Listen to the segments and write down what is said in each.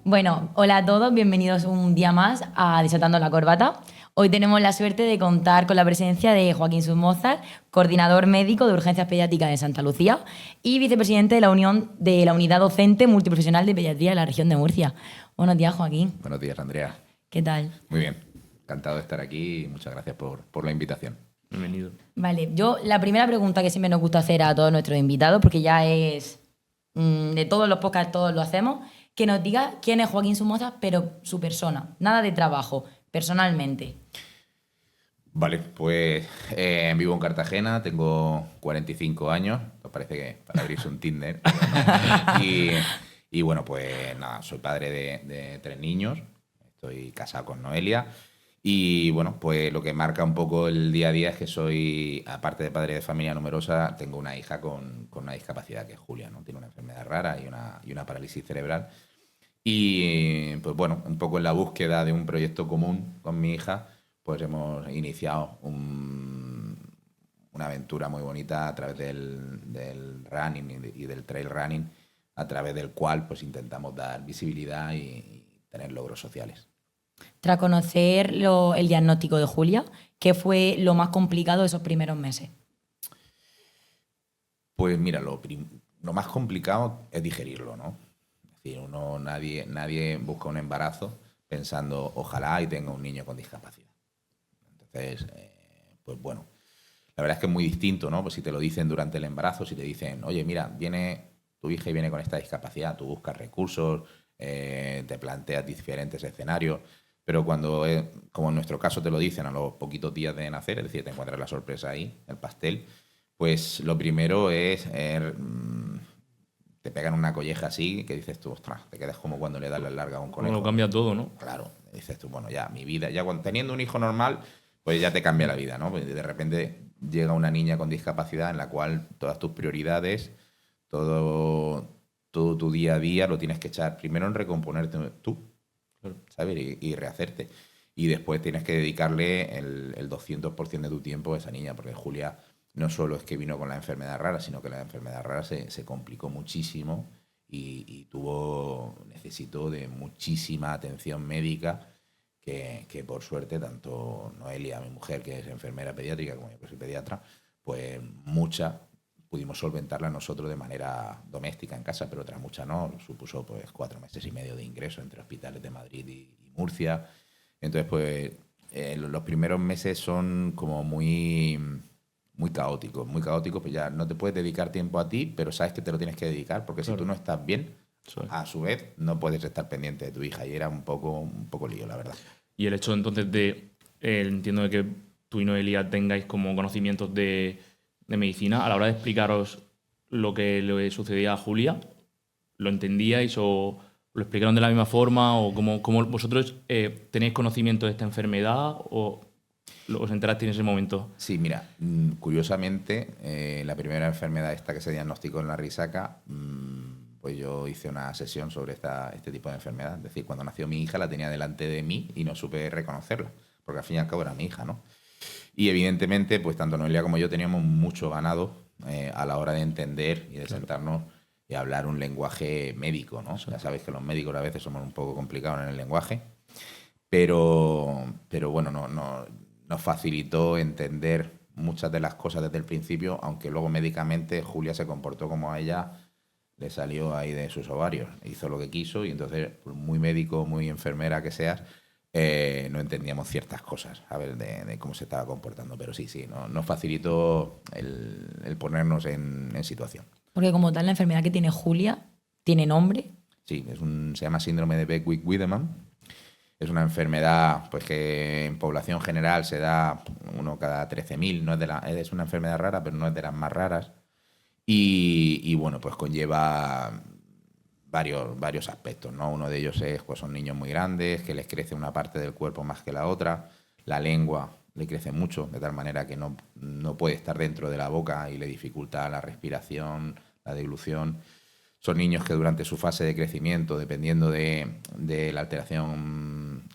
Bueno, hola a todos, bienvenidos un día más a Desatando la Corbata. Hoy tenemos la suerte de contar con la presencia de Joaquín Sousmozas, coordinador médico de urgencias pediátricas de Santa Lucía y vicepresidente de la Unión de la Unidad Docente Multiprofesional de Pediatría de la región de Murcia. Buenos días, Joaquín. Buenos días, Andrea. ¿Qué tal? Muy bien. Encantado de estar aquí y muchas gracias por la invitación. Bienvenido. Vale, yo la primera pregunta que siempre nos gusta hacer a todos nuestros invitados, porque ya es de todos los podcasts, todos lo hacemos, que nos diga quién es Joaquín Sousmozas, pero su persona, nada de trabajo, personalmente. Vale, pues vivo en Cartagena, tengo 45 años, me parece que para abrirse un Tinder. Y bueno, pues nada, soy padre de 3 niños, estoy casado con Noelia y bueno, pues lo que marca un poco el día a día es que soy, aparte de padre de familia numerosa, tengo una hija con una discapacidad que es Julia, ¿no? Tiene una enfermedad rara y una parálisis cerebral. Y pues bueno, un poco en la búsqueda de un proyecto común con mi hija, pues hemos iniciado una aventura muy bonita a través del running y del trail running, a través del cual pues intentamos dar visibilidad y tener logros sociales. Tras conocer el diagnóstico de Julia, ¿qué fue lo más complicado de esos primeros meses? Pues mira, lo más complicado es digerirlo, ¿no? Es decir, nadie busca un embarazo pensando ojalá y tenga un niño con discapacidad. Entonces, pues bueno, la verdad es que es muy distinto, ¿no? Pues si te lo dicen durante el embarazo, si te dicen, oye, mira, viene tu hija y viene con esta discapacidad, tú buscas recursos, te planteas diferentes escenarios, pero cuando, como en nuestro caso te lo dicen a los poquitos días de nacer, es decir, te encuentras la sorpresa ahí, el pastel, pues lo primero es, te pegan una colleja así que dices tú, ostras, te quedas como cuando le das la larga a un conejo. Lo cambia todo, ¿no? Claro, dices tú, bueno, ya mi vida, ya teniendo un hijo normal, pues ya te cambia la vida, ¿no? Pues de repente llega una niña con discapacidad en la cual todas tus prioridades, todo tu día a día lo tienes que echar primero en recomponerte tú, ¿sabes? Y rehacerte. Y después tienes que dedicarle el 200% de tu tiempo a esa niña, porque Julia no solo es que vino con la enfermedad rara, sino que la enfermedad rara se complicó muchísimo y necesitó de muchísima atención médica que por suerte tanto Noelia, mi mujer, que es enfermera pediátrica, como yo que soy pediatra, pues mucha pudimos solventarla nosotros de manera doméstica en casa, pero otras muchas no. Supuso pues 4 meses y medio de ingreso entre hospitales de Madrid y Murcia. Entonces, pues los primeros meses son como muy caóticos, pues ya no te puedes dedicar tiempo a ti, pero sabes que te lo tienes que dedicar, porque Claro. si tú no estás bien, Eso es. a su vez no puedes estar pendiente de tu hija, y era un poco lío, la verdad. Y el hecho entonces entiendo de que tú y Noelia tengáis como conocimientos de medicina, a la hora de explicaros lo que le sucedía a Julia, ¿lo entendíais o lo explicaron de la misma forma? ¿O cómo vosotros tenéis conocimiento de esta enfermedad o os enterasteis en ese momento? Sí, mira, curiosamente, la primera enfermedad esta que se diagnosticó en la risaca, pues yo hice una sesión sobre este tipo de enfermedad. Es decir, cuando nació mi hija la tenía delante de mí y no supe reconocerla, porque al fin y al cabo era mi hija, ¿no? Y evidentemente, pues tanto Noelia como yo teníamos mucho ganado a la hora de entender y de sentarnos y hablar un lenguaje médico, ¿no? Ya sabéis que los médicos a veces somos un poco complicados en el lenguaje, pero bueno, nos facilitó entender muchas de las cosas desde el principio, aunque luego médicamente Julia se comportó como a ella le salió ahí de sus ovarios, hizo lo que quiso y entonces, por muy médico, muy enfermera que seas, no entendíamos ciertas cosas, a ver, de cómo se estaba comportando, pero sí, nos facilitó el ponernos en situación. Porque como tal, la enfermedad que tiene Julia tiene nombre. Sí, se llama síndrome de Beckwith-Wiedemann. Es una enfermedad pues que en población general se da uno cada 13.000. No es una enfermedad rara, pero no es de las más raras. Y bueno, pues conlleva varios aspectos, ¿no? Uno de ellos es, pues son niños muy grandes, que les crece una parte del cuerpo más que la otra. La lengua le crece mucho, de tal manera que no puede estar dentro de la boca y le dificulta la respiración, la deglución. Son niños que durante su fase de crecimiento, dependiendo de la alteración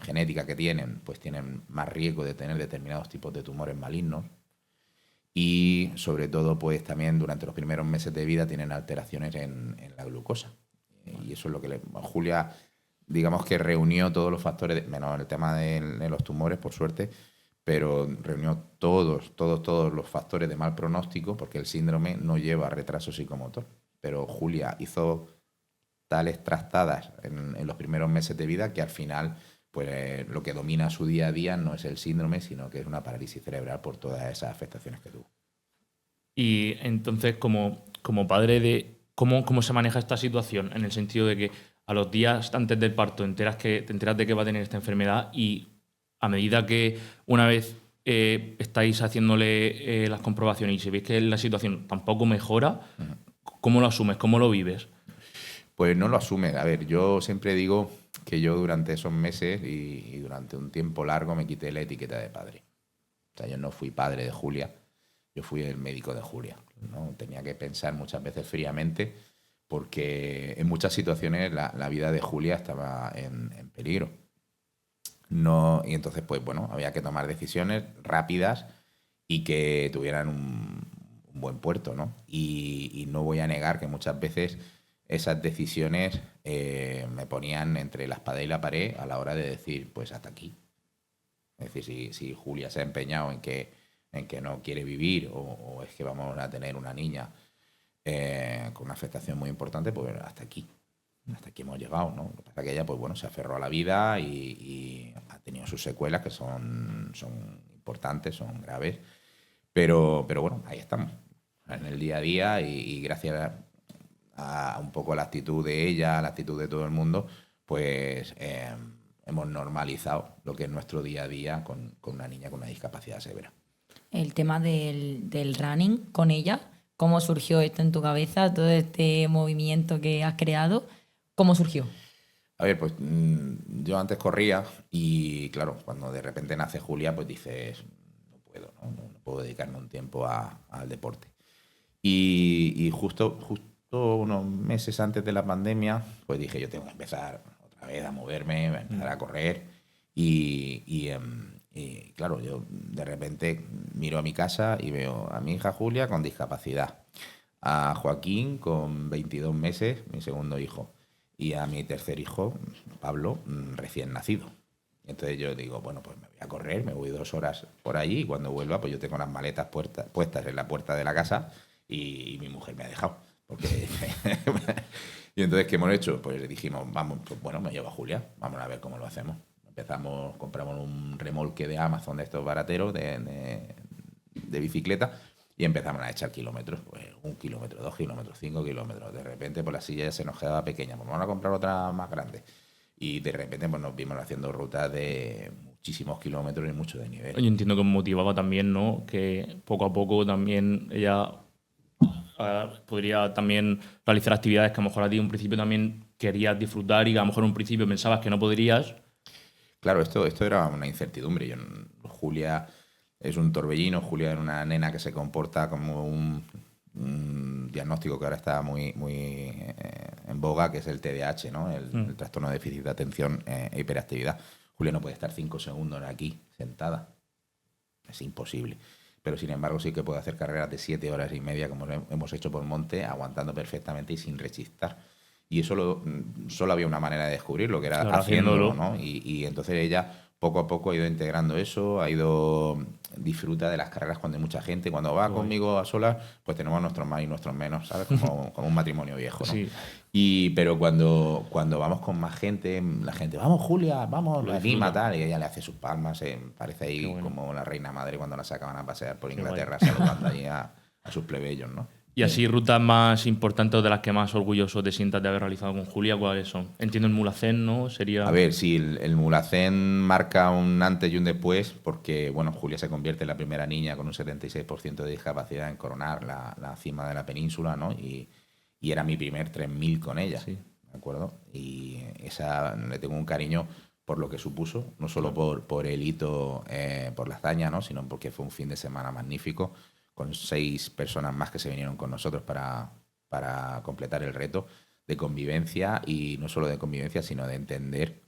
genética que tienen, pues tienen más riesgo de tener determinados tipos de tumores malignos. Y sobre todo, pues también durante los primeros meses de vida tienen alteraciones en la glucosa. Y eso es lo que Julia, digamos que reunió todos los factores, menos el tema de los tumores, por suerte, pero reunió todos los factores de mal pronóstico, porque el síndrome no lleva retraso psicomotor. Pero Julia hizo tales trastadas en los primeros meses de vida que al final pues lo que domina su día a día no es el síndrome, sino que es una parálisis cerebral por todas esas afectaciones que tuvo. Y entonces, como padre, ¿cómo se maneja esta situación? En el sentido de que a los días antes del parto te enteras de que va a tener esta enfermedad, y a medida que una vez estáis haciéndole las comprobaciones y si veis que la situación tampoco mejora, ¿cómo lo asumes? ¿Cómo lo vives? Pues no lo asume. A ver, yo siempre digo que yo durante esos meses y durante un tiempo largo me quité la etiqueta de padre. O sea, yo no fui padre de Julia, yo fui el médico de Julia, ¿no? Tenía que pensar muchas veces fríamente porque en muchas situaciones la vida de Julia estaba en peligro. No, y entonces, pues bueno, había que tomar decisiones rápidas y que tuvieran un buen puerto, ¿no? Y no voy a negar que muchas veces esas decisiones me ponían entre la espada y la pared a la hora de decir, pues hasta aquí. Es decir, si Julia se ha empeñado en que no quiere vivir o es que vamos a tener una niña con una afectación muy importante, pues hasta aquí. Hasta aquí hemos llegado, ¿no? Lo que pasa es que ella, pues bueno, se aferró a la vida y ha tenido sus secuelas que son importantes, son graves. Pero bueno, ahí estamos, en el día a día y gracias a un poco la actitud de ella, a la actitud de todo el mundo, pues hemos normalizado lo que es nuestro día a día con una niña con una discapacidad severa. El tema del running con ella, ¿cómo surgió esto en tu cabeza? Todo este movimiento que has creado, ¿cómo surgió? A ver, pues yo antes corría y claro, cuando de repente nace Julia, pues dices, no puedo, no puedo dedicarme un tiempo al deporte. Y justo unos meses antes de la pandemia, pues dije, yo tengo que empezar otra vez a moverme, a empezar a correr. Y claro, yo de repente miro a mi casa y veo a mi hija Julia con discapacidad, a Joaquín con 22 meses, mi segundo hijo, y a mi tercer hijo, Pablo, recién nacido. Entonces yo digo, bueno, pues me voy a correr, me voy 2 horas por allí y cuando vuelva, pues yo tengo las maletas puestas en la puerta de la casa y mi mujer me ha dejado. Porque y entonces, ¿qué hemos hecho? Pues dijimos, vamos, pues bueno, me llevo a Julia, vamos a ver cómo lo hacemos. Compramos un remolque de Amazon de estos barateros de bicicleta y empezamos a echar kilómetros. Pues 1 kilómetro, 2 kilómetros, 5 kilómetros. De repente, pues la silla ya se nos quedaba pequeña. Pues vamos a comprar otra más grande. Y de repente, pues nos vimos haciendo rutas de muchísimos kilómetros y mucho de nivel. Yo entiendo que os motivaba también, ¿no? Que poco a poco también ella podría también realizar actividades que a lo mejor a ti en un principio también querías disfrutar y que a lo mejor en un principio pensabas que no podrías. Claro, esto era una incertidumbre. Julia es un torbellino, Julia es una nena que se comporta como un diagnóstico que ahora está muy en boga, que es el TDAH, ¿no? El trastorno de déficit de atención e hiperactividad. Julia no puede estar 5 segundos aquí sentada. Es imposible. Pero sin embargo sí que puede hacer carreras de 7 horas y media, como hemos hecho por monte, aguantando perfectamente y sin rechistar. Y eso solo había una manera de descubrirlo, que era claro, haciéndolo, ¿no? Y entonces ella poco a poco ha ido integrando eso, disfruta de las carreras cuando hay mucha gente. Cuando va conmigo a solas, pues tenemos nuestros más y nuestros menos, ¿sabes? Como un matrimonio viejo, ¿no? Sí. Pero cuando vamos con más gente, la gente, vamos Julia, vamos, la anima, tal, y ella le hace sus palmas, parece ahí como la reina madre cuando la sacaban a pasear por Inglaterra, saludando ahí a sus plebeyos, ¿no? Y así, rutas más importantes, de las que más orgulloso te sientas de haber realizado con Julia, ¿cuáles son? Entiendo el Mulhacén, ¿no? Sería... A ver, sí, el Mulhacén marca un antes y un después, porque bueno, Julia se convierte en la primera niña con un 76% de discapacidad en coronar la cima de la península, ¿no? Y era mi primer 3000 con ella, sí. ¿De acuerdo? Y esa le tengo un cariño por lo que supuso, no solo por el hito, por la hazaña, ¿no? Sino porque fue un fin de semana magnífico, con 6 personas más que se vinieron con nosotros para completar el reto de convivencia, y no solo de convivencia, sino de entender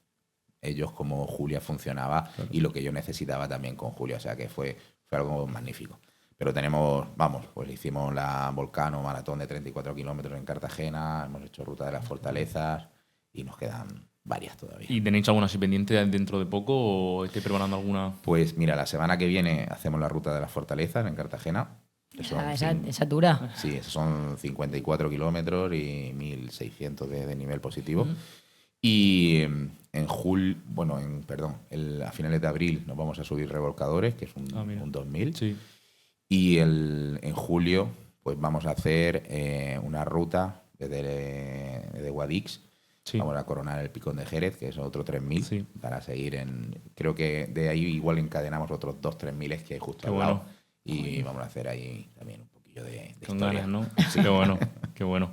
ellos cómo Julia funcionaba y lo que yo necesitaba también con Julia. O sea que fue algo magnífico. Pero tenemos, vamos, pues hicimos la Volcano Maratón de 34 kilómetros en Cartagena, hemos hecho Ruta de las Fortalezas y nos quedan varias todavía. ¿Y tenéis alguna así pendiente dentro de poco o estáis preparando alguna? Pues mira, la semana que viene hacemos la Ruta de las Fortalezas en Cartagena. Esa dura. Sí, esos son 54 kilómetros y 1.600 de nivel positivo. Y en julio, a finales de abril nos vamos a subir Revolcadores, que es un 2000. Sí. Y en julio pues vamos a hacer una ruta desde Guadix. Sí. Vamos a coronar el Picón de Jerez, que es otro 3000, Sí. para seguir creo que de ahí igual encadenamos otros 2 3000 que hay justo al lado. Y vamos a hacer ahí también un poquillo de Con historia. ganas, ¿no? Sí. Qué bueno, qué bueno.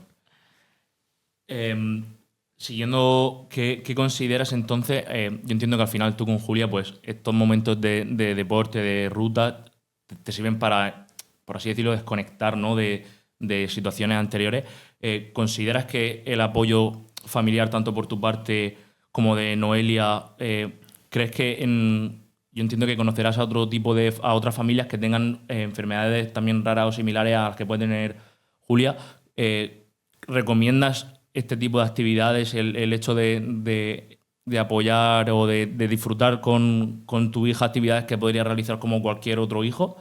Siguiendo, ¿qué consideras entonces? Yo entiendo que al final tú con Julia, pues estos momentos de deporte, de ruta, te sirven para, por así decirlo, desconectar, ¿no? de situaciones anteriores. ¿Consideras que el apoyo familiar, tanto por tu parte como de Noelia, crees que yo entiendo que conocerás a otras familias que tengan enfermedades también raras o similares a las que puede tener Julia? ¿Recomiendas este tipo de actividades, el hecho de apoyar o de disfrutar con tu hija actividades que podría realizar como cualquier otro hijo?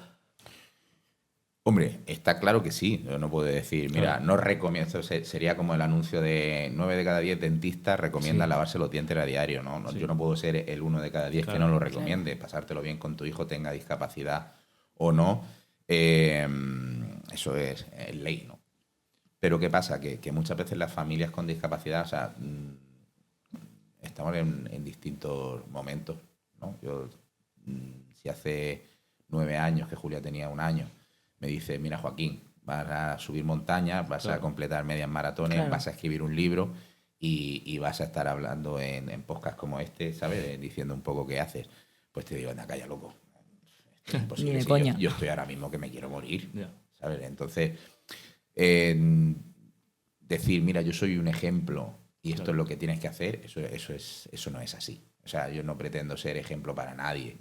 Hombre, está claro que sí. Yo no puedo decir, mira, Claro. no recomiendo. Esto sería como el anuncio de 9 de cada 10 dentistas recomiendan lavarse los dientes a diario. ¿No? Sí. Yo no puedo ser el 1 de cada 10 que Claro. no lo recomiende. Pasártelo bien con tu hijo, tenga discapacidad o no. Eso es ley, ¿no? Pero ¿qué pasa? Que muchas veces las familias con discapacidad, o sea, estamos en distintos momentos, ¿no? Yo, si hace 9 años que Julia tenía 1 año, me dice, mira Joaquín, vas a subir montañas, vas a completar medias maratones, vas a escribir un libro y vas a estar hablando en podcasts como este, ¿sabes? Diciendo un poco qué haces. Pues te digo, anda, calla, loco. Esto es imposible. Ni de Si coña. yo estoy ahora mismo que me quiero morir, Ya. ¿sabes? Entonces, decir, mira, yo soy un ejemplo y esto es lo que tienes que hacer, eso no es así. O sea, yo no pretendo ser ejemplo para nadie.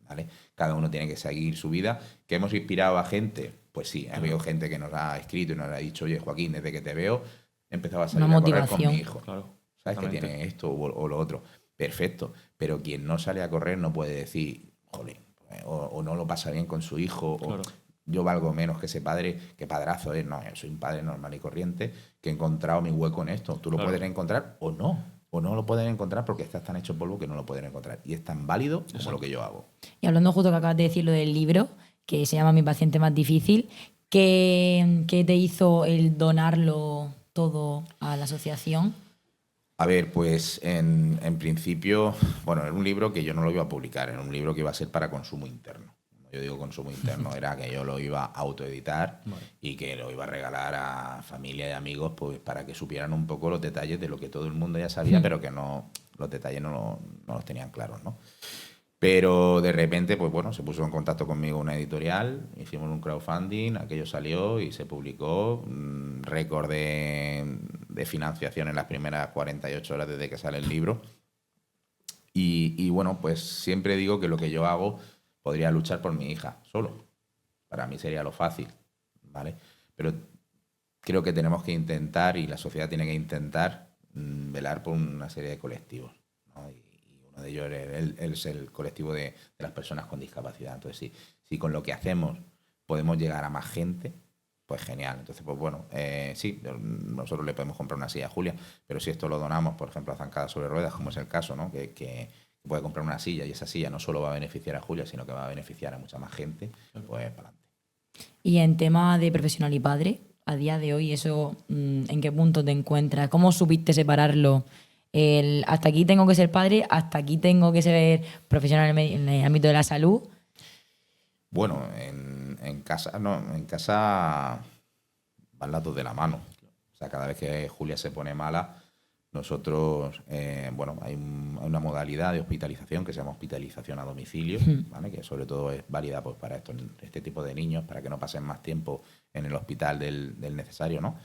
¿Vale? Cada uno tiene que seguir su vida. ¿Que hemos inspirado a gente? Pues sí, ha habido gente que nos ha escrito y nos ha dicho, oye, Joaquín, desde que te veo, he empezado a salir Una a correr con motivación. mi hijo. Claro, ¿Sabes? Que exactamente. tiene esto o lo otro. Perfecto. Pero quien no sale a correr no puede decir, joder, o no lo pasa bien con su hijo, Claro. o yo valgo menos que ese padre, que padrazo es. No, yo soy un padre normal y corriente que he encontrado mi hueco en esto. Tú lo Claro. puedes encontrar o no. O no lo pueden encontrar porque estás tan hecho polvo que no lo pueden encontrar. Y es tan válido como lo que yo hago. Y hablando justo que acabas de decir lo del libro, que se llama Mi paciente más difícil, ¿qué te hizo el donarlo todo a la asociación? A ver, pues en principio, bueno, era un libro que yo no lo iba a publicar, era un libro que iba a ser para consumo interno. Yo digo consumo interno, era que yo lo iba a autoeditar y que lo iba a regalar a familia y amigos pues para que supieran un poco los detalles de lo que todo el mundo ya sabía, pero que no los detalles no los tenían claros, ¿no? Pero de repente, pues bueno, se puso en contacto conmigo una editorial, hicimos un crowdfunding, aquello salió y se publicó, récord de financiación en las primeras 48 horas desde que sale el libro. Y bueno, pues siempre digo que lo que yo hago podría luchar por mi hija solo. Para mí sería lo fácil, ¿vale? Pero creo que tenemos que intentar, y la sociedad tiene que intentar, velar por una serie de colectivos, ¿no? Y uno de ellos es el colectivo de las personas con discapacidad. Entonces, si con lo que hacemos podemos llegar a más gente, pues genial. Entonces, pues bueno, sí, nosotros le podemos comprar una silla a Julia, pero si esto lo donamos, por ejemplo, a Zancadas sobre Ruedas, como es el caso, ¿no? Que puede comprar una silla y esa silla no solo va a beneficiar a Julia, sino que va a beneficiar a mucha más gente, pues para adelante. Y en tema de profesional y padre, a día de hoy, eso, ¿en qué punto te encuentras? ¿Cómo supiste separarlo? Hasta aquí tengo que ser padre, hasta aquí tengo que ser profesional en el ámbito de la salud. Bueno, en casa van las dos de la mano. O sea, cada vez que Julia se pone mala, nosotros, bueno, hay una modalidad de hospitalización que se llama hospitalización a domicilio, ¿vale? Que sobre todo es válida pues, para este tipo de niños, para que no pasen más tiempo en el hospital del necesario, ¿no?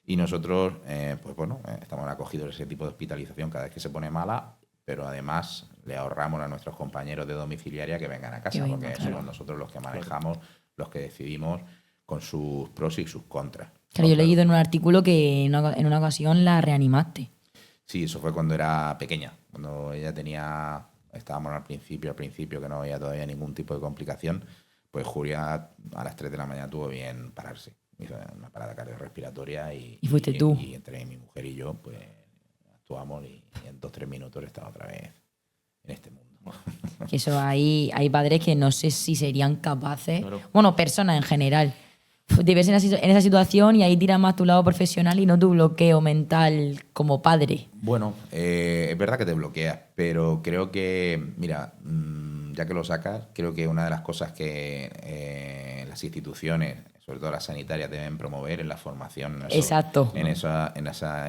Y nosotros, pues bueno, estamos acogidos a ese tipo de hospitalización cada vez que se pone mala, pero además le ahorramos a nuestros compañeros de domiciliaria que vengan a casa, porque somos nosotros los que manejamos los que decidimos con sus pros y sus contras. Claro, yo he leído en un artículo que en una ocasión la reanimaste. Sí, eso fue cuando era pequeña, cuando ella estábamos al principio, que no había todavía ningún tipo de complicación, pues Julia a las 3 de la mañana tuvo bien pararse. Hizo una parada cardiorrespiratoria y fuiste tú. Y entre mi mujer y yo, pues actuamos y en 2-3 minutos estaba otra vez en este mundo. Que eso hay padres que no sé si serían capaces, Claro. bueno, personas en general, de verse en esa situación y ahí tira más tu lado profesional y no tu bloqueo mental como padre. Bueno, es verdad que te bloqueas, pero creo que, mira, ya que lo sacas, creo que una de las cosas que las instituciones, sobre todo las sanitarias, deben promover es la formación. Exacto. En esa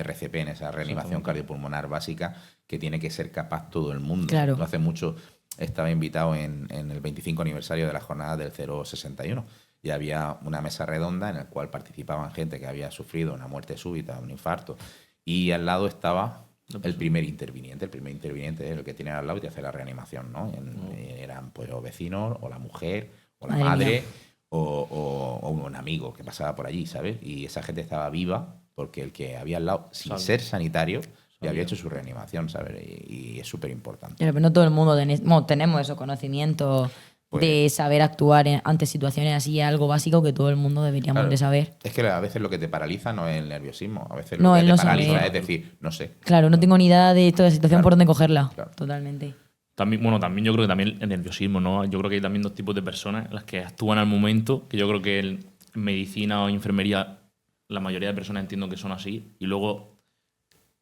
RCP, en esa reanimación cardiopulmonar básica, que tiene que ser capaz todo el mundo. Claro. No hace mucho estaba invitado en el 25 aniversario de la jornada del 061 y había una mesa redonda en la cual participaban gente que había sufrido una muerte súbita, un infarto, y al lado estaba el primer interviniente. El primer interviniente es el que tiene al lado y te hace la reanimación, ¿no? Y eran pues los vecinos, o la mujer, o la madre, o un amigo que pasaba por allí, ¿sabes? Y esa gente estaba viva porque el que había al lado, sin ser sanitario, ya había hecho su reanimación, ¿sabes? Y es súper importante. Pero no todo el mundo tenemos esos conocimientos de saber actuar ante situaciones así, es algo básico que todo el mundo deberíamos de saber. Es que a veces lo que te paraliza no es el nerviosismo, a veces No, lo que el te no paraliza saber. es decir, no sé. Claro, no tengo ni idea de toda la situación por dónde cogerla. Claro. Totalmente. También yo creo que también el nerviosismo, ¿no? Yo creo que hay también dos tipos de personas, las que actúan al momento, que yo creo que en medicina o enfermería la mayoría de personas entiendo que son así, y luego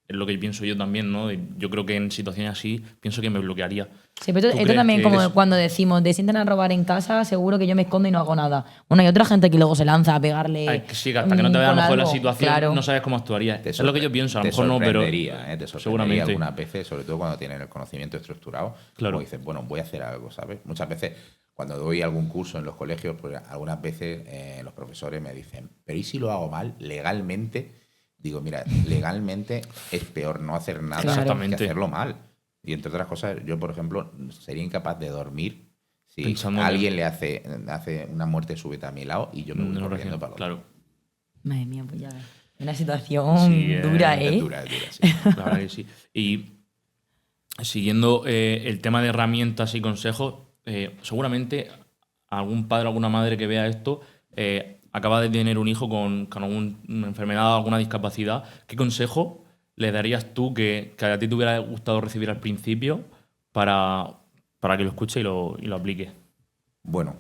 es lo que pienso yo también, ¿no? Yo creo que en situaciones así pienso que me bloquearía. Sí, pero esto también como cuando decimos, de sienten a robar en casa, seguro que yo me escondo y no hago nada. Bueno, hay otra gente que luego se lanza a pegarle. Sí, hasta que no te veas a lo mejor la situación, claro. No sabes cómo actuaría. Es lo que yo pienso, a lo mejor no, pero te sorprendería seguramente algunas veces, sobre todo cuando tienes el conocimiento estructurado, claro. Como dices, bueno, voy a hacer algo, ¿sabes? Muchas veces, cuando doy algún curso en los colegios, pues algunas veces los profesores me dicen, pero ¿y si lo hago mal legalmente? Digo, mira, legalmente es peor no hacer nada que hacerlo mal. Y entre otras cosas, yo, por ejemplo, sería incapaz de dormir si pensando alguien le hace una muerte súbita a mi lado y yo me voy corriendo para claro. Madre mía, pues ya ves. Una situación dura, ¿eh? Es dura, sí. La verdad que sí. Y siguiendo el tema de herramientas y consejos, seguramente algún padre o alguna madre que vea esto acaba de tener un hijo con alguna enfermedad o alguna discapacidad. ¿Qué consejo le darías tú que a ti te hubiera gustado recibir al principio para que lo escuche y lo aplique? Bueno,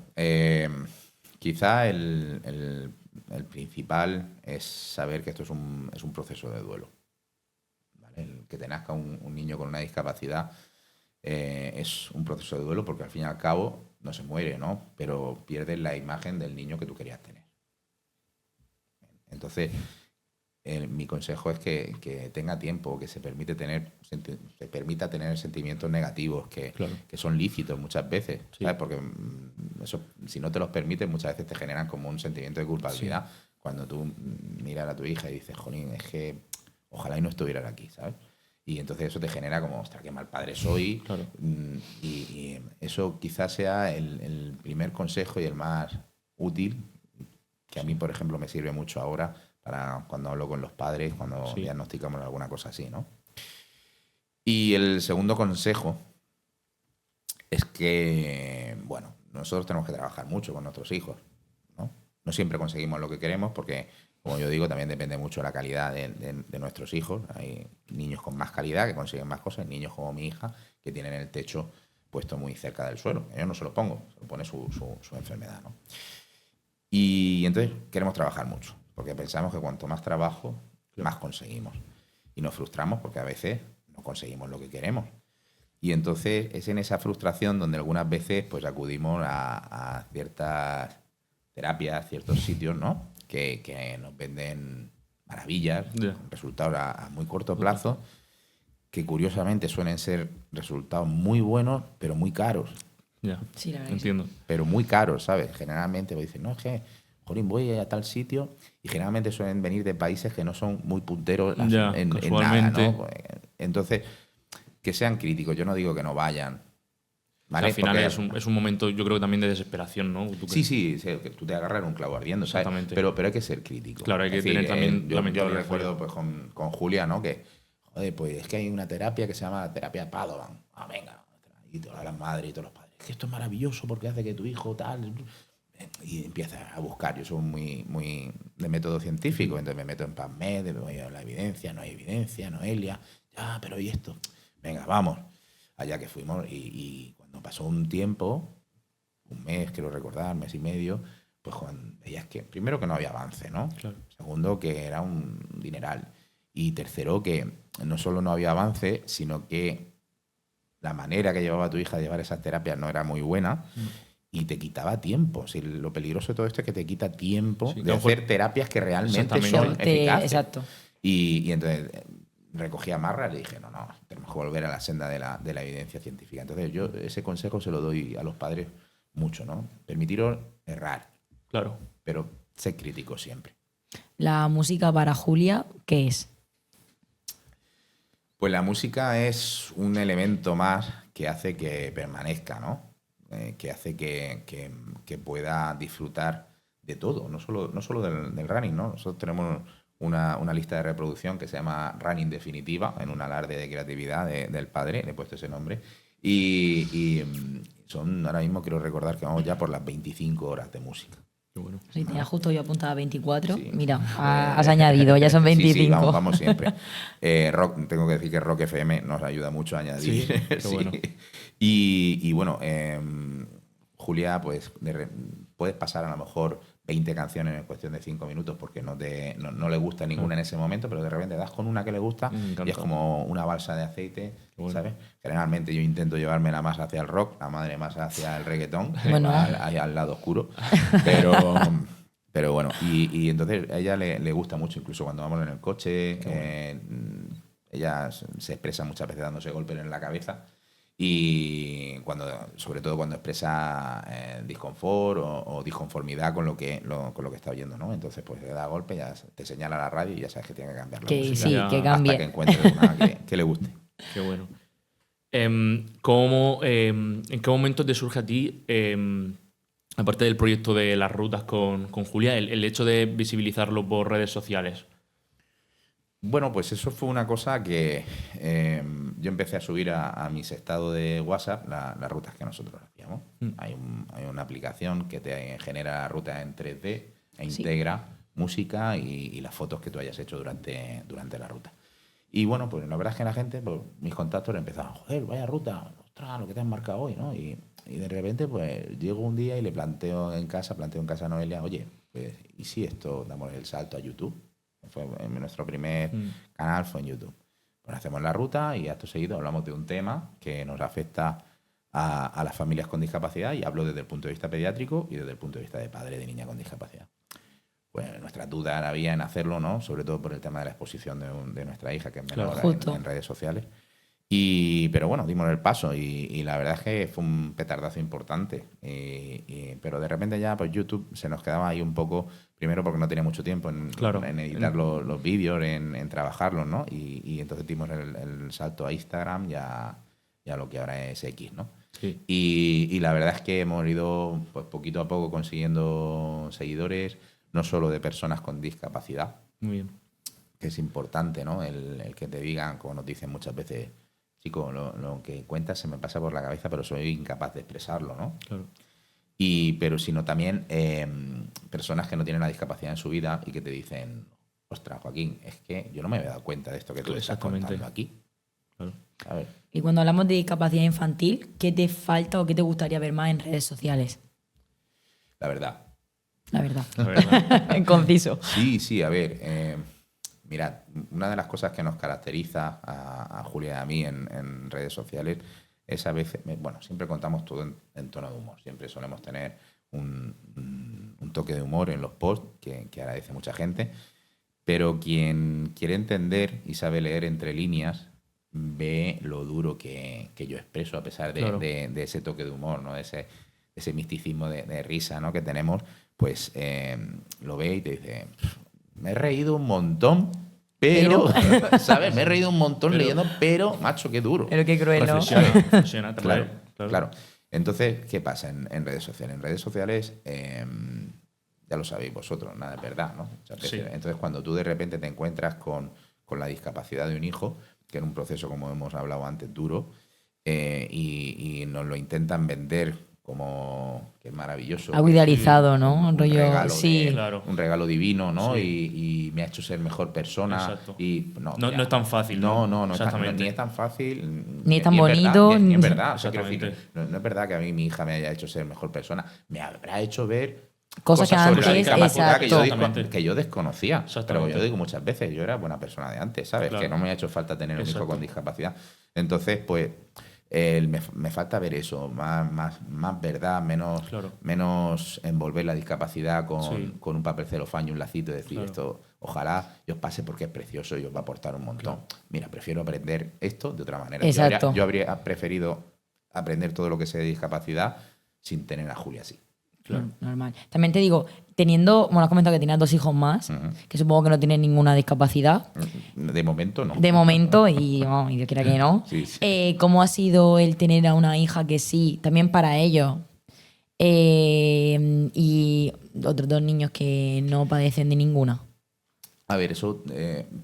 quizá el principal es saber que esto es un proceso de duelo. ¿Vale? El que te nazca un niño con una discapacidad es un proceso de duelo porque al fin y al cabo no se muere, ¿no? Pero pierdes la imagen del niño que tú querías tener. Entonces, mi consejo es que tenga tiempo, que se permita tener sentimientos negativos que son lícitos muchas veces, ¿sabes? Porque eso, si no te los permites, muchas veces te generan como un sentimiento de culpabilidad. Sí. Cuando tú miras a tu hija y dices, jolín, es que ojalá y no estuvieran aquí, ¿sabes? Y entonces eso te genera como, ostras, qué mal padre soy. Claro. Y eso quizás sea el primer consejo y el más útil, que a mí, por ejemplo, me sirve mucho ahora para cuando hablo con los padres, cuando diagnosticamos alguna cosa así, ¿no? Y el segundo consejo es que, bueno, nosotros tenemos que trabajar mucho con nuestros hijos, ¿no? No siempre conseguimos lo que queremos porque, como yo digo, también depende mucho de la calidad de nuestros hijos. Hay niños con más calidad que consiguen más cosas, niños como mi hija que tienen el techo puesto muy cerca del suelo. Yo no se lo pongo, se lo pone su enfermedad, ¿no? Y entonces queremos trabajar mucho, porque pensamos que cuanto más trabajo, más conseguimos. Y nos frustramos porque a veces no conseguimos lo que queremos. Y entonces es en esa frustración donde algunas veces pues acudimos a ciertas terapias, ciertos sitios, ¿no? Que nos venden maravillas, resultados a muy corto plazo, que curiosamente suelen ser resultados muy buenos, pero muy caros. Ya, sí, la verdad, entiendo. Pero muy caros, ¿sabes? Generalmente dicen, no, es que, jolín, voy a tal sitio, y generalmente suelen venir de países que no son muy punteros en nada, ¿no? Entonces, que sean críticos. Yo no digo que no vayan, ¿vale? Al final Porque- es un momento, yo creo que también de desesperación, ¿no? Sí, que tú te agarras en un clavo ardiendo, ¿sabes? Exactamente. Pero hay que ser crítico. Claro, hay que Es decir, tener también la yo mentalidad recuerdo pues, con Julia, ¿no? Que, joder, pues es que hay una terapia que se llama terapia Padovan. Ah, venga. Y todas las madres y todos los padres. Es que esto es maravilloso porque hace que tu hijo tal... Y empiezas a buscar. Yo soy muy de método científico, entonces me meto en PubMed, voy a la evidencia, no hay evidencia, Noelia. Ya, pero ¿y esto? Venga, vamos. Allá que fuimos y cuando pasó un tiempo, un mes, quiero recordar, mes y medio, pues Juan, veías que, primero que no había avance, ¿no? Claro. Segundo, que era un dineral. Y tercero, que no solo no había avance, sino que la manera que llevaba tu hija de llevar esas terapias no era muy buena y te quitaba tiempo. Si lo peligroso de todo esto es que te quita tiempo Sí, que de a lo mejor- hacer terapias que realmente Exactamente. son eficaces. Exacto. Y entonces recogí amarras y le dije, no, tenemos que volver a la senda de la evidencia científica. Entonces yo ese consejo se lo doy a los padres mucho, ¿no? Permitiros errar, Claro. pero ser críticos siempre. La música para Julia, ¿qué es? Pues la música es un elemento más que hace que permanezca, ¿no? Que hace que pueda disfrutar de todo, no solo del running, ¿no? Nosotros tenemos una lista de reproducción que se llama Running Definitiva, en un alarde de creatividad del padre, le he puesto ese nombre, y son, ahora mismo quiero recordar que vamos ya por las 25 horas de música. Qué bueno. Sí, tenía justo yo apuntada 24. Sí. Mira, has añadido, ya son 25. Sí, vamos siempre. Tengo que decir que Rock FM nos ayuda mucho a añadir. Sí, qué bueno. Y bueno, Julia, pues puedes pasar a lo mejor 20 canciones en cuestión de 5 minutos porque no le gusta ninguna en ese momento, pero de repente das con una que le gusta Me encanta. y es como una balsa de aceite, Bueno. ¿sabes? Generalmente yo intento llevármela más hacia el rock, la madre más hacia el reggaetón, Bueno. al lado oscuro. Pero bueno, y entonces a ella le gusta mucho, incluso cuando vamos en el coche, ella se expresa muchas veces dándose golpes en la cabeza. Y sobre todo cuando expresa disconfort o disconformidad con lo que está oyendo, ¿no? Entonces, pues le da golpe, ya te señala la radio y ya sabes que tiene que cambiar la Que música. sí, Ya. que Hasta cambie. que encuentre una que le guste. Qué bueno. ¿En qué momento te surge a ti, aparte del proyecto de las rutas con Julia, el hecho de visibilizarlo por redes sociales? Bueno, pues eso fue una cosa que yo empecé a subir a mis estados de WhatsApp, las rutas que nosotros hacíamos. Hay una aplicación que te genera rutas en 3D e Sí. integra música y las fotos que tú hayas hecho durante la ruta. Y bueno, pues la verdad es que la gente, pues, mis contactos empezaban, joder, vaya ruta, ostras, lo que te has marcado hoy, ¿no? Y de repente, pues llego un día y le planteo en casa a Noelia, oye, pues, ¿y si esto damos el salto a YouTube? Nuestro primer canal fue en YouTube. Pues hacemos la ruta y acto seguido hablamos de un tema que nos afecta a las familias con discapacidad y hablo desde el punto de vista pediátrico y desde el punto de vista de padre de niña con discapacidad. Pues nuestras dudas había en hacerlo, ¿no? Sobre todo por el tema de la exposición de nuestra hija, que es menor Justo. en redes sociales. Pero bueno, dimos el paso y la verdad es que fue un petardazo importante. Pero de repente ya pues YouTube se nos quedaba ahí un poco, primero porque no tenía mucho tiempo en editar los vídeos, en trabajarlos, ¿no? Y entonces dimos el salto a Instagram y a lo que ahora es X, ¿no? Sí. Y la verdad es que hemos ido pues poquito a poco consiguiendo seguidores, no solo de personas con discapacidad, Muy bien. que es importante, ¿no? El que te digan, como nos dicen muchas veces, chico, lo que cuentas se me pasa por la cabeza, pero soy incapaz de expresarlo, ¿no? Claro. Pero sino también personas que no tienen la discapacidad en su vida y que te dicen, ostras, Joaquín, es que yo no me había dado cuenta de esto que tú estás Exactamente. contando aquí. Claro. A ver, Y cuando hablamos de discapacidad infantil, ¿qué te falta o qué te gustaría ver más en redes sociales? la verdad. La verdad. La verdad. En conciso. Sí, a ver, mirad, una de las cosas que nos caracteriza a Julia y a mí en redes sociales es a veces, bueno, siempre contamos todo en tono de humor, siempre solemos tener un toque de humor en los posts que agradece mucha gente, pero quien quiere entender y sabe leer entre líneas ve lo duro que yo expreso a pesar Claro. de ese toque de humor, ¿no? De ese misticismo de risa, ¿no? que tenemos, pues lo ve y te dice, me he reído un montón, pero ¿sabes? Me he reído un montón leyendo, pero, macho, qué duro. Pero qué cruel, ¿no? Reflexiona, Claro, claro. claro. Entonces, ¿qué pasa en redes sociales? En redes sociales, ya lo sabéis vosotros, nada es verdad, ¿no? Muchas veces. Sí. Entonces, cuando tú de repente te encuentras con la discapacidad de un hijo, que en un proceso, como hemos hablado antes, duro, y nos lo intentan vender como que es maravilloso. Algo que idealizado, ¿no? un Rollo, regalo sí. Claro. un regalo divino, ¿no? Sí. Y me ha hecho ser mejor persona. Exacto. Y No mira, es tan fácil, No, ¿no? no es tan, Exactamente. ni es tan fácil. Ni es tan es bonito, verdad, ni es ni- verdad. O sea, quiero decir, Exactamente. no es verdad que a mí mi hija me haya hecho ser mejor persona. Me habrá hecho ver Cosas que sobre la antes, discapacidad que yo, exacto. que yo desconocía. Pero Exactamente. yo digo muchas veces, yo era buena persona de antes, ¿sabes? Claro. Que no me ha hecho falta tener un hijo Exacto. con discapacidad. Entonces, pues, me falta ver eso, más verdad, Claro. menos envolver la discapacidad Sí. con un papel celofán y un lacito y decir Claro. esto, ojalá y os pase porque es precioso y os va a aportar un montón. Mira, prefiero aprender esto de otra manera. Exacto. Yo habría preferido aprender todo lo que sé de discapacidad sin tener a Julia así. Claro. Normal. También te digo, bueno, has comentado que tenías 2 hijos más, que supongo que no tienen ninguna discapacidad. De momento no. De momento, y vamos, y Dios quiera que no. Sí, sí. ¿Cómo ha sido el tener a una hija que sí, también para ellos, y otros 2 niños que no padecen de ninguna? A ver, eso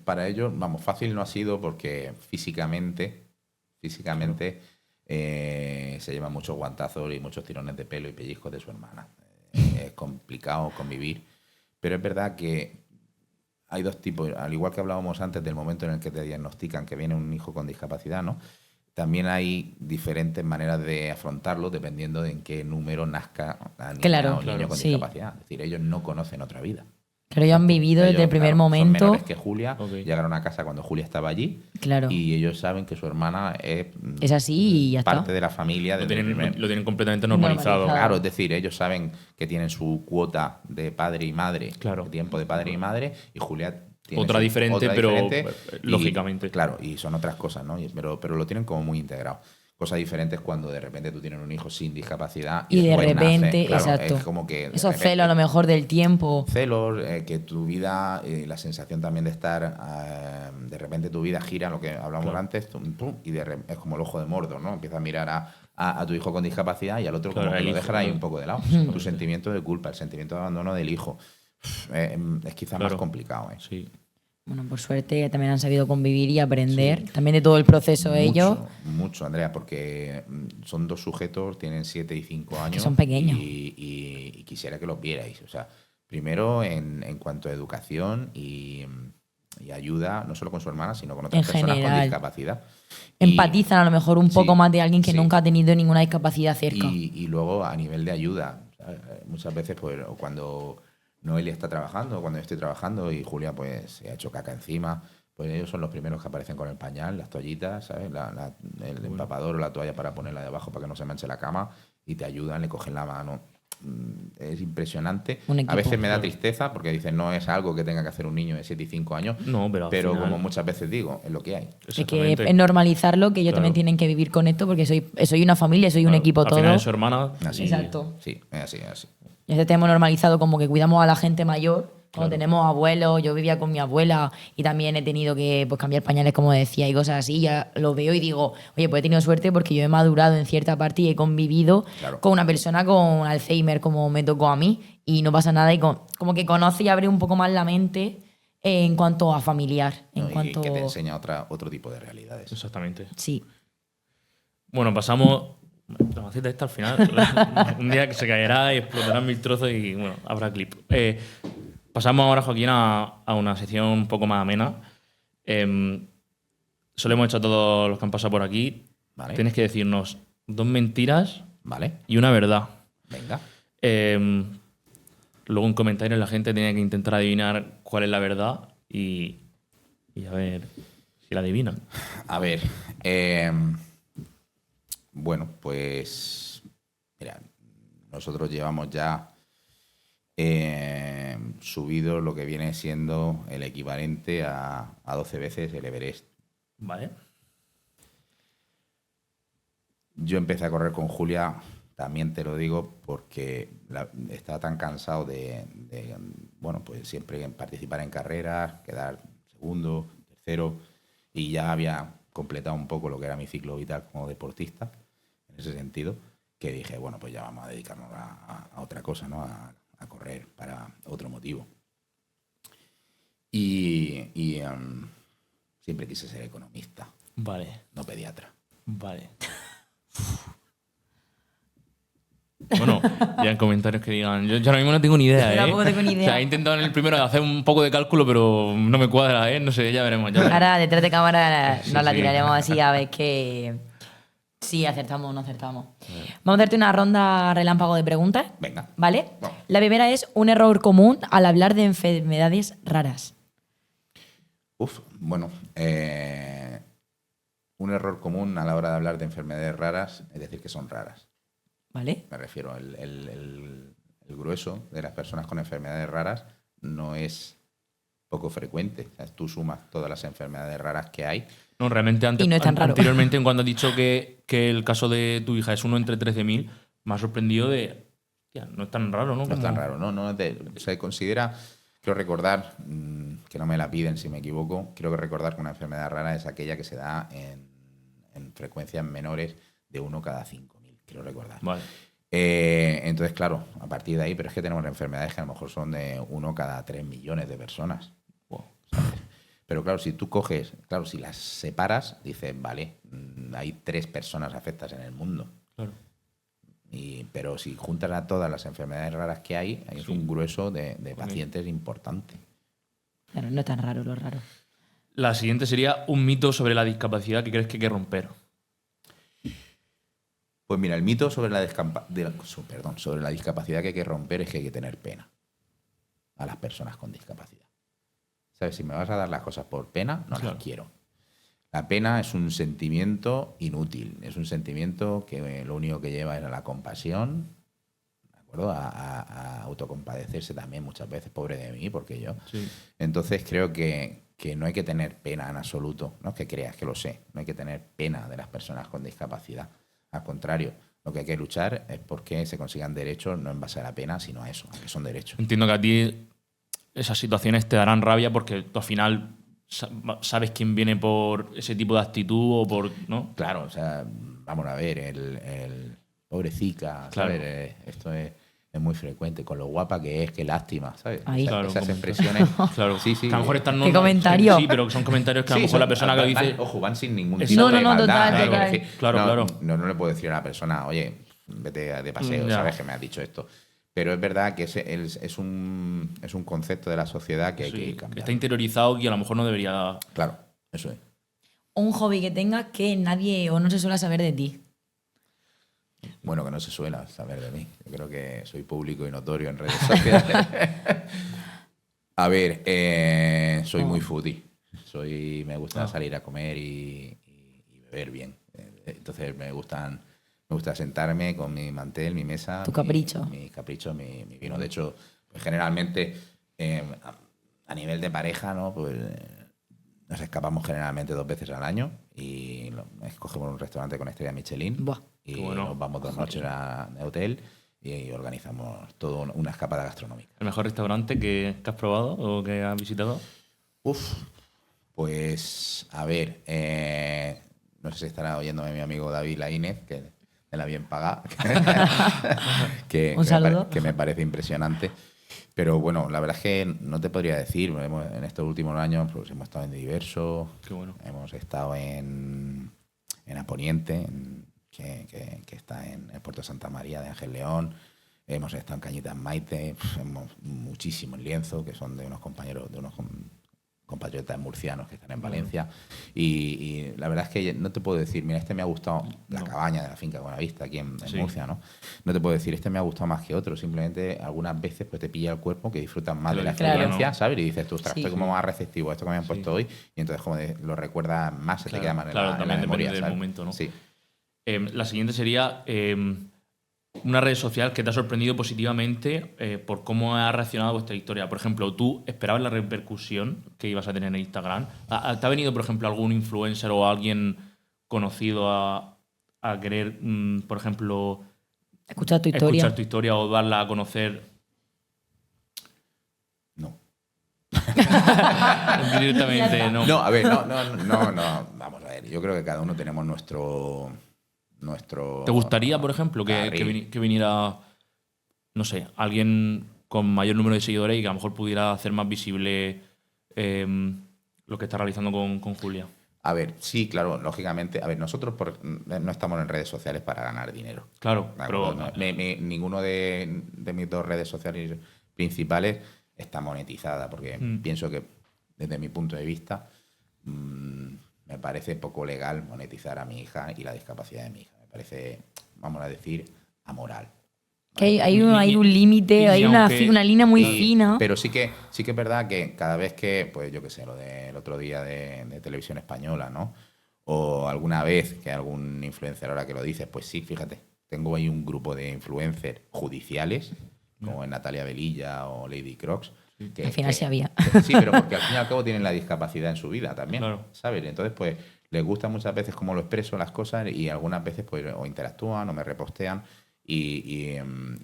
para ellos, vamos, fácil no ha sido porque físicamente se llevan muchos guantazos y muchos tirones de pelo y pellizcos de su hermana. Es complicado convivir, pero es verdad que hay 2 tipos, al igual que hablábamos antes del momento en el que te diagnostican que viene un hijo con discapacidad, ¿no? También hay diferentes maneras de afrontarlo dependiendo de en qué número nazca la niña Claro, o el niño claro, con sí. discapacidad. Es decir, ellos no conocen otra vida. Pero ellos han vivido desde Ellos, el primer claro, son momento. menores que Julia, Ok. llegaron a casa cuando Julia estaba allí Claro. y ellos saben que su hermana es Es así y ya parte está. de la familia. Lo Desde el primer- tienen, lo tienen completamente normalizado. Normalizado. Claro, es decir, ellos saben que tienen su cuota de padre y madre, Claro. de tiempo de padre y madre, y Julia tiene Otra su- diferente, otra pero diferente, lógicamente. Claro, y son otras cosas, ¿no? Pero lo tienen como muy integrado. Cosas diferentes cuando de repente tú tienes un hijo sin discapacidad Y de después nace. repente, Claro, exacto. es como que de Esos repente- celos a lo mejor del tiempo. celos, que tu vida, la sensación también de estar, de repente tu vida gira, lo que hablamos Claro. antes, y es como el ojo de Mordor, ¿no? Empieza a mirar a tu hijo con discapacidad y al otro Claro, como que el lo hijo, dejan ahí claro. un poco de lado. Tu sentimiento de culpa, el sentimiento de abandono del hijo, es quizá más Claro. complicado, ¿eh? Sí. Bueno, por suerte también han sabido convivir y aprender. También de todo el proceso ellos. Mucho, Andrea, porque son 2 sujetos, tienen 7 y 5 años. son pequeños. Y quisiera que los vierais. O sea, primero en cuanto a educación y ayuda, no solo con su hermana, sino con otras En personas con general. discapacidad. Y- Empatizan a lo mejor un poco Sí, más de alguien que sí. nunca ha tenido ninguna discapacidad cerca. Y luego a nivel de ayuda, ¿sabes? Muchas veces pues, o cuando Noelia está trabajando, o cuando yo estoy trabajando y Julia pues se ha hecho caca encima, pues ellos son los primeros que aparecen con el pañal, las toallitas, ¿sabes? El empapador o la toalla para ponerla debajo para que no se manche la cama y te ayudan, le cogen la mano. Es impresionante. Un equipo, A veces me da claro. tristeza porque dicen no es algo que tenga que hacer un niño de 7 y 5 años, No, pero al pero final- como muchas veces digo, es lo que hay. Es que Exactamente. es normalizarlo, que ellos Claro. también tienen que vivir con esto, porque soy una familia, soy un Claro, equipo al todo. final es su hermana. Así, Exacto. Sí, es así, es así. Y este tenemos normalizado como que cuidamos a la gente mayor. Cuando Claro. tenemos abuelos, yo vivía con mi abuela y también he tenido que pues, cambiar pañales, como decía, y cosas así. Ya lo veo y digo, oye, pues he tenido suerte porque yo he madurado en cierta parte y he convivido Claro. con una persona con Alzheimer como me tocó a mí y no pasa nada y como que conoce y abre un poco más la mente en cuanto a familiar. En ¿No? Y cuanto... que te enseña otro tipo de realidades. Exactamente. Sí. Bueno, pasamos. La maceta esta al final. Un día que se caerá y explotarán 1000 trozos y bueno, habrá clip. Pasamos ahora, Joaquín, a una sección un poco más amena. Solo hemos hecho a todos los que han pasado por aquí. Vale. Tienes que decirnos 2 mentiras Vale, y una verdad. venga. Luego en comentarios la gente tiene que intentar adivinar cuál es la verdad y a ver si la adivinan. A ver, bueno, pues mira, nosotros llevamos ya subido lo que viene siendo el equivalente a 12 veces el Everest. Vale. Yo empecé a correr con Julia, también te lo digo, porque estaba tan cansado de, bueno, pues siempre participar en carreras, quedar segundo, tercero, y ya había completado un poco lo que era mi ciclo vital como deportista, en ese sentido. que dije, bueno, pues ya vamos a dedicarnos a otra cosa, ¿no? A correr para otro motivo. Y siempre quise ser economista, Vale, no pediatra. vale. Bueno, ya en comentarios que digan. Yo ahora mismo no tengo ni idea, Yo tampoco tengo ni idea. O sea, he intentado en el primero hacer un poco de cálculo, pero no me cuadra, ¿eh? No sé, ya veremos. Ya veremos. Ahora, detrás de cámara, Sí, nos la sí. tiraremos así a ver que si acertamos o no acertamos. Vamos a hacerte una ronda relámpago de preguntas. Venga. ¿Vale? Vamos. La primera es un error común al hablar de enfermedades raras. Bueno, un error común a la hora de hablar de enfermedades raras es decir que son raras. ¿Vale? Me refiero, el grueso de las personas con enfermedades raras no es poco frecuente. O sea, tú sumas todas las enfermedades raras que hay. No, realmente Y no es tan raro. anteriormente, cuando has dicho que el caso de tu hija es uno entre 13.000, me ha sorprendido de... Tía, no es tan raro, ¿no? No es tan Como- raro, ¿no? Se considera, quiero recordar, que no me la piden si me equivoco, quiero recordar que una enfermedad rara es aquella que se da en frecuencias menores de 1 cada 5.000, quiero recordar. Vale. Entonces, claro, a partir de ahí, pero es que tenemos enfermedades que a lo mejor son de 1 cada 3 millones de personas. ¿Sabes? Pero claro, si tú coges, claro, si las separas, dices, vale, hay 3 personas afectadas en el mundo. Claro. Pero si juntas a todas las enfermedades raras que hay, es un grueso de pacientes importante. Claro, no es tan raro lo raro. La siguiente sería un mito sobre la discapacidad que crees que hay que romper. Pues mira, el mito sobre sobre la discapacidad que hay que romper es que hay que tener pena a las personas con discapacidad. ¿Sabes? Si me vas a dar las cosas por pena, no Claro. las quiero. La pena es un sentimiento inútil, es un sentimiento que lo único que lleva es a la compasión, ¿de acuerdo? A autocompadecerse también muchas veces, pobre de mí, porque yo. Sí. Entonces creo que no hay que tener pena en absoluto, no es que creas que lo sé, no hay que tener pena de las personas con discapacidad. Al contrario, lo que hay que luchar es porque se consigan derechos no en base a la pena, sino a eso, a que son derechos. Entiendo que a ti esas situaciones te darán rabia porque tú al final sabes quién viene por ese tipo de actitud o por... ¿no? Claro, o sea, vamos a ver, el pobrecica, Claro. ¿sabes? Esto es muy frecuente, con lo guapa que es, qué lástima, ¿sabes? Ahí. Claro, Esas como- expresiones. Claro, Sí, sí. que a lo mejor están ¿Qué comentario? Sí, pero que son comentarios que a lo Sí, mejor la son- persona que lo van- dice... Ojo, van sin ningún Exacto. tipo No, de no, maldad. total, ¿no? total. Es decir, Claro, claro. No le puedo decir a una persona, oye, vete de paseo, Ya. sabes que me has dicho esto. Pero es verdad que es un concepto de la sociedad que hay Sí, que ir que cambiando. está interiorizado y a lo mejor no debería... Claro, eso es. Un hobby que tengas que nadie o no se suele saber de ti. Bueno, que no se suele saber de mí. Yo creo que soy público y notorio en redes sociales. A ver, soy muy foodie. Me gusta salir a comer y beber bien. Entonces me gusta sentarme con mi mantel, mi mesa. Tu capricho. Mi capricho, mi vino. De hecho, pues, generalmente, a nivel de pareja, ¿no? Pues nos escapamos generalmente 2 veces al año y escogemos un restaurante con estrella Michelin. Buah. Y Qué bueno. nos vamos 2 noches de hotel y organizamos toda una escapada gastronómica. ¿El mejor restaurante que has probado o que has visitado? Pues, a ver, no sé si estará oyéndome mi amigo David Laínez, que de la bien pagada, Un saludo. que me parece impresionante. Pero bueno, la verdad es que no te podría decir. En estos últimos años pues, hemos estado en Diverso, Qué bueno. hemos estado en Aponiente, que está en el Puerto de Santa María de Ángel León. Hemos estado en Cañitas Maite, muchísimo en Lienzo, que son de unos compañeros, compatriotas murcianos que están en Valencia. Y la verdad es que no te puedo decir, mira, este me ha gustado, la cabaña de la finca Buenavista aquí en Sí. Murcia, ¿no? No te puedo decir, este me ha gustado más que otro. Simplemente algunas veces pues te pilla el cuerpo que disfrutas más de la Claro. experiencia, ¿sabes? Y dices, tú, ostras, Sí. estoy como más receptivo a esto que me han puesto hoy. Y entonces como lo recuerdas más, se te queda más en la también memoria, depende del ¿sabes? momento, ¿no? Sí. La siguiente sería una red social que te ha sorprendido positivamente por cómo ha reaccionado vuestra historia. Por ejemplo, ¿tú esperabas la repercusión que ibas a tener en Instagram? ¿Te ha venido, por ejemplo, algún influencer o alguien conocido a querer, por ejemplo, Escuchar tu historia. escuchar tu historia o darla a conocer No. directamente? No. No, a ver, no. Vamos a ver, yo creo que cada uno tenemos nuestro... ¿Te gustaría, por ejemplo, que carril. viniera, no sé, alguien con mayor número de seguidores y que a lo mejor pudiera hacer más visible lo que está realizando con Julia? A ver, sí, claro, lógicamente. A ver, nosotros no estamos en redes sociales para ganar dinero. Claro, ¿De pero acuerdo? Ninguno de mis dos redes sociales principales está monetizada, porque pienso que, desde mi punto de vista, me parece poco legal monetizar a mi hija y la discapacidad de mi hija. Me parece, vamos a decir, amoral. Que hay un límite, hay una línea muy fina. Pero sí que es verdad que cada vez que, pues yo qué sé, lo del otro día de Televisión Española, ¿no? O alguna vez que algún influencer ahora que lo dice, pues sí, fíjate, tengo ahí un grupo de influencers judiciales, como en Natalia Velilla o Lady Crocs. Que, al final sí había. Sí, pero porque al fin y al cabo tienen la discapacidad en su vida también, Claro. ¿sabes? Entonces, pues les gusta muchas veces cómo lo expreso las cosas y algunas veces pues o interactúan o me repostean y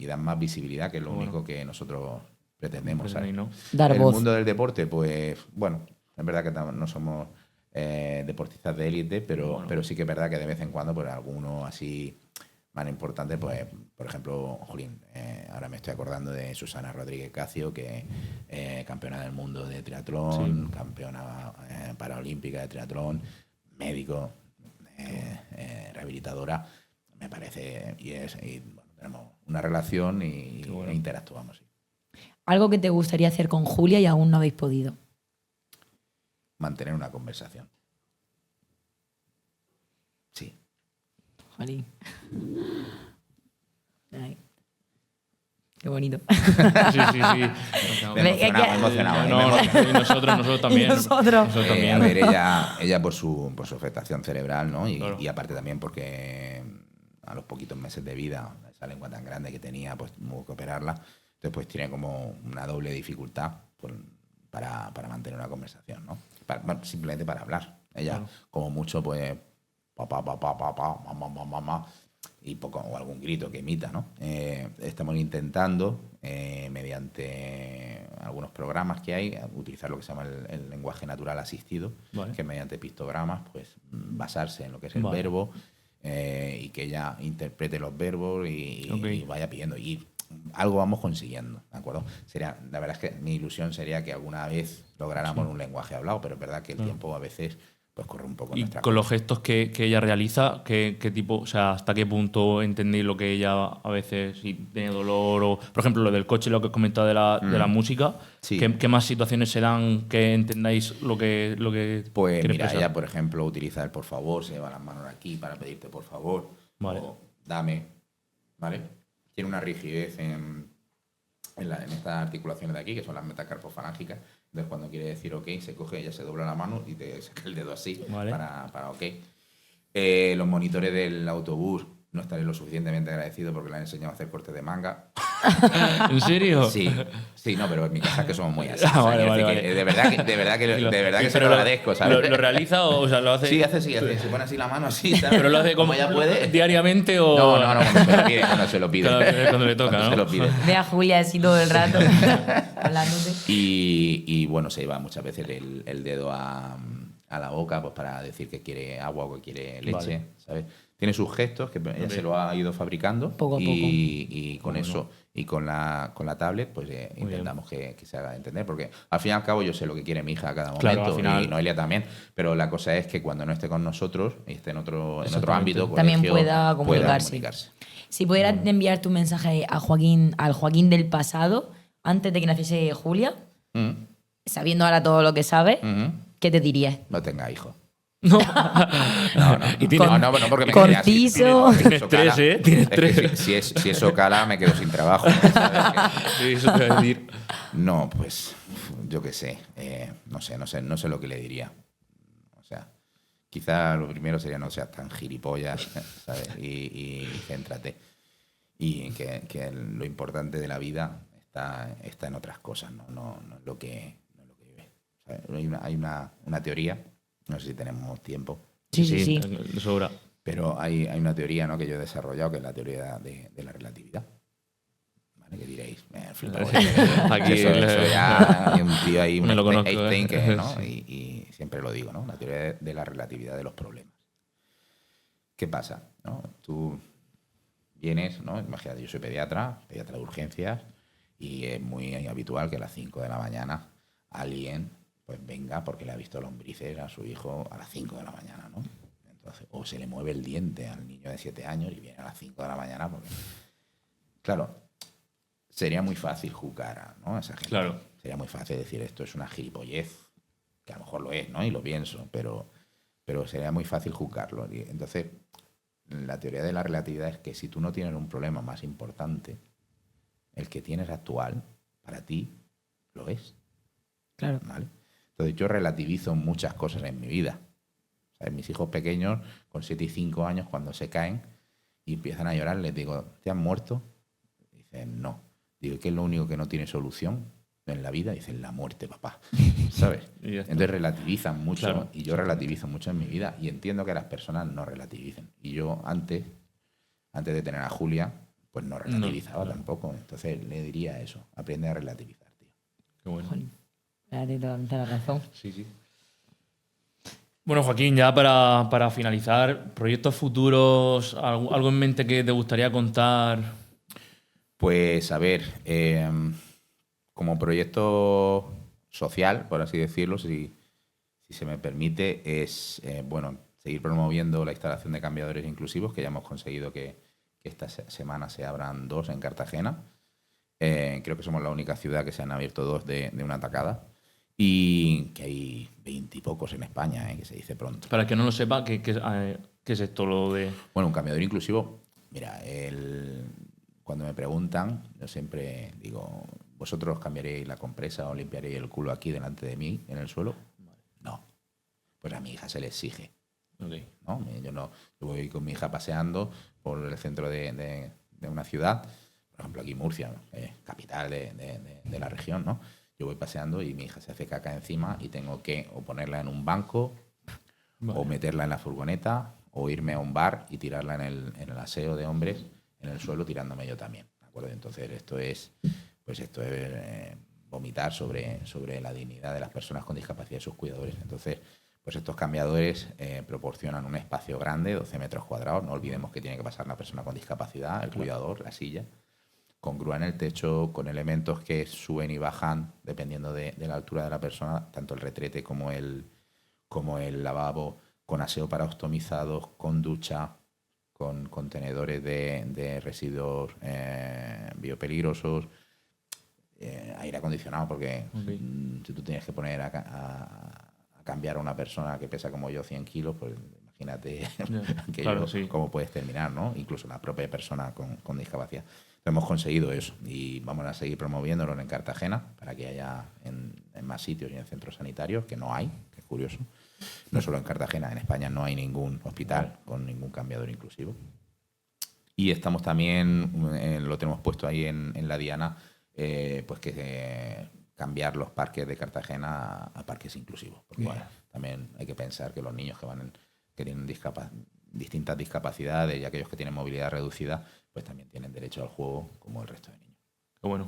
dan más visibilidad, que es lo único que nosotros pretendemos, ¿sabes? ¿no? Dar En el voz. mundo del deporte, pues bueno, es verdad que no somos deportistas de élite, pero sí que es verdad que de vez en cuando, pues alguno así más importante, pues por ejemplo, Jolín, ahora me estoy acordando de Susana Rodríguez Cacio, que campeona del mundo de triatlón, campeona paraolímpica de triatlón, médico, rehabilitadora, me parece, y bueno, tenemos una relación e interactuamos. Sí. Algo que te gustaría hacer con Julia y aún no habéis podido. Mantener una conversación. Sí. Jolín. Ay. Qué bonito. Sí. Me he emocionado. Y nosotros también. Y nosotros. también. A ver, ella por su afectación cerebral, ¿no? Y aparte también porque a los poquitos meses de vida, esa lengua tan grande que tenía, pues hubo que operarla. Entonces, pues tiene como una doble dificultad para mantener una conversación, ¿no? Simplemente para hablar. Ella, como mucho, pues, papá, mamá, y poco, o algún grito que imita, ¿no? Estamos intentando, mediante algunos programas que hay, utilizar lo que se llama el lenguaje natural asistido, que mediante pictogramas, pues, basarse en lo que es el verbo, y que ella interprete los verbos y vaya pidiendo. Y algo vamos consiguiendo, ¿de acuerdo? La verdad es que mi ilusión sería que alguna vez lográramos un lenguaje hablado, pero es verdad que el tiempo a veces pues corre un poco en Y nuestra con contra. los gestos que ella realiza, ¿qué tipo, o sea, hasta qué punto entendéis lo que ella a veces, si tiene dolor o, por ejemplo, lo del coche, lo que has comentado de la música, Sí. ¿qué más situaciones se dan que entendáis lo que Pues quiere mira, expresar? ella, por ejemplo, utiliza el por favor, se lleva las manos aquí para pedirte por favor, Vale. o dame, ¿vale? Tiene una rigidez en estas articulaciones de aquí, que son las metacarpofalángicas. Entonces, cuando quiere decir ok, se coge, ella se dobla la mano y te saca el dedo así para ok. Los monitores del autobús, no estaré lo suficientemente agradecido porque le han enseñado a hacer cortes de manga. ¿En serio? Sí, no, pero en mi casa es que somos muy así. Vale. De verdad que se lo agradezco, ¿sabes? ¿Lo realiza o sea, lo hace? Sí, hace, se pone así la mano así, ¿sabes? ¿Pero lo hace como ella puede. diariamente o...? No, cuando se lo pide. Cuando le toca, Cuando ¿no? se lo pide. Ve a Julia así todo el rato, hablándote. Y bueno, se lleva muchas veces el dedo a la boca, pues para decir que quiere agua o que quiere leche, ¿sabes? Tiene sus gestos que ella se lo ha ido fabricando poco a poco. Y con eso y con la tablet pues intentamos que se haga entender, porque al fin y al cabo yo sé lo que quiere mi hija a cada momento, Claro, al final... y Noelia también, pero la cosa es que cuando no esté con nosotros y esté en otro ámbito, también colegio, pueda comunicarse. Si pudieras enviar tu mensaje al Joaquín del pasado, antes de que naciese Julia, sabiendo ahora todo lo que sabe, ¿qué te dirías? No tenga hijos. No. Y no, porque me Conciso. Tienes tres, ¿eh? Tienes tres. Si eso cala, me quedo sin trabajo. ¿Sabes? Sí, eso te iba a decir. No, pues yo qué sé. No sé lo que le diría. O sea, quizá lo primero sería no seas tan gilipollas, ¿sabes? Y céntrate. Y que lo importante de la vida está en otras cosas, no es lo que vive. ¿Sabes? Hay una teoría. No sé si tenemos tiempo. Sí. De sobra. Pero hay una teoría, ¿no?, que yo he desarrollado, que es la teoría de la relatividad. ¿Vale? Que diréis, flipado. Aquí eso ya hay un tío ahí, me lo conozco, Einstein, que, ¿no? Sí. Y siempre lo digo, ¿no? La teoría de la relatividad de los problemas. ¿qué pasa? ¿No? Tú vienes, ¿no? Imagínate, yo soy pediatra de urgencias, y es muy habitual que a las 5 de la mañana alguien pues venga porque le ha visto lombrices a su hijo a las 5 de la mañana, ¿no? Entonces, o se le mueve el diente al niño de 7 años y viene a las 5 de la mañana porque... Claro, sería muy fácil juzgar, ¿no? A esa gente. Claro. Sería muy fácil decir esto es una gilipollez, que a lo mejor lo es, ¿no? Y lo pienso, pero sería muy fácil juzgarlo. Y entonces, la teoría de la relatividad es que si tú no tienes un problema más importante, el que tienes actual, para ti, lo es. Claro. ¿Vale? Entonces yo relativizo muchas cosas en mi vida. O sea, mis hijos pequeños, con 7 y 5 años, cuando se caen y empiezan a llorar, les digo, ¿te has muerto? Dicen, no. Digo, ¿qué es lo único que no tiene solución en la vida? Dicen, la muerte, papá. ¿Sabes? Entonces relativizan mucho, claro, y yo relativizo mucho en mi vida y entiendo que las personas no relativicen. Y yo antes de tener a Julia, pues no relativizaba tampoco. Entonces le diría eso, aprende a relativizar, tío. Qué bueno. Tienes totalmente la razón. Sí. Bueno, Joaquín, ya para finalizar, ¿proyectos futuros, algo en mente que te gustaría contar? Pues a ver, como proyecto social, por así decirlo, si se me permite, es seguir promoviendo la instalación de cambiadores inclusivos, que ya hemos conseguido que esta semana se abran 2 en Cartagena. Creo que somos la única ciudad que se han abierto 2 de una tacada. Y que hay 20 y pocos en España, que se dice pronto. Para el que no lo sepa, ¿qué es esto lo de...? Bueno, un cambiador inclusivo, mira, cuando me preguntan, yo siempre digo, ¿vosotros cambiaréis la compresa o limpiaréis el culo aquí delante de mí, en el suelo? No. Pues a mi hija se le exige. Okay. ¿No? Yo voy con mi hija paseando por el centro de una ciudad, por ejemplo aquí Murcia, capital de la región, ¿no? Yo voy paseando y mi hija se hace caca encima y tengo que o ponerla en un banco, o meterla en la furgoneta, o irme a un bar y tirarla en el aseo de hombres en el suelo, tirándome yo también, ¿de acuerdo? Entonces esto es vomitar sobre la dignidad de las personas con discapacidad y sus cuidadores. Entonces, pues estos cambiadores proporcionan un espacio grande, 12 metros cuadrados. No olvidemos que tiene que pasar una persona con discapacidad, el cuidador, la silla, congrúa en el techo, con elementos que suben y bajan dependiendo de la altura de la persona, tanto el retrete como el lavabo, con aseo para ostomizados, con ducha, con contenedores de residuos biopeligrosos, aire acondicionado, porque si tú tienes que poner a cambiar a una persona que pesa como yo 100 kilos, pues imagínate cómo puedes terminar, ¿no? Incluso la propia persona con discapacidad. Hemos conseguido eso y vamos a seguir promoviéndolo en Cartagena para que haya en más sitios y en centros sanitarios, que no hay, que es curioso. No solo en Cartagena, en España no hay ningún hospital con ningún cambiador inclusivo. Y estamos también, lo tenemos puesto ahí en la diana, pues que cambiar los parques de Cartagena a parques inclusivos. Porque también hay que pensar que los niños que tienen distintas discapacidades y aquellos que tienen movilidad reducida, pues también tienen derecho al juego como el resto de niños. Qué bueno.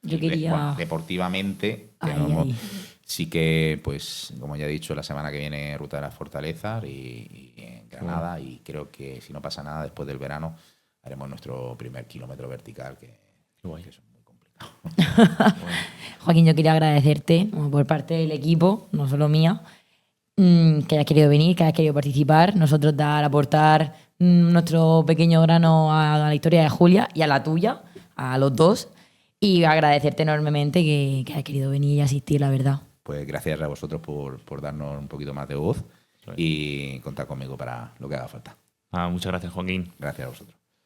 Yo quería... deportivamente, sí que, pues, como ya he dicho, la semana que viene Ruta de las Fortalezas y en Granada, y creo que si no pasa nada, después del verano haremos nuestro primer kilómetro vertical, que eso es muy complicado. Joaquín, yo quería agradecerte por parte del equipo, no solo mía, que hayas querido venir, que hayas querido participar, nosotros aportar nuestro pequeño grano a la historia de Julia y a la tuya, a los dos, y agradecerte enormemente que hayas querido venir y asistir, la verdad. Pues gracias a vosotros por darnos un poquito más de voz y contar conmigo para lo que haga falta. Muchas gracias, Joaquín. Gracias a vosotros.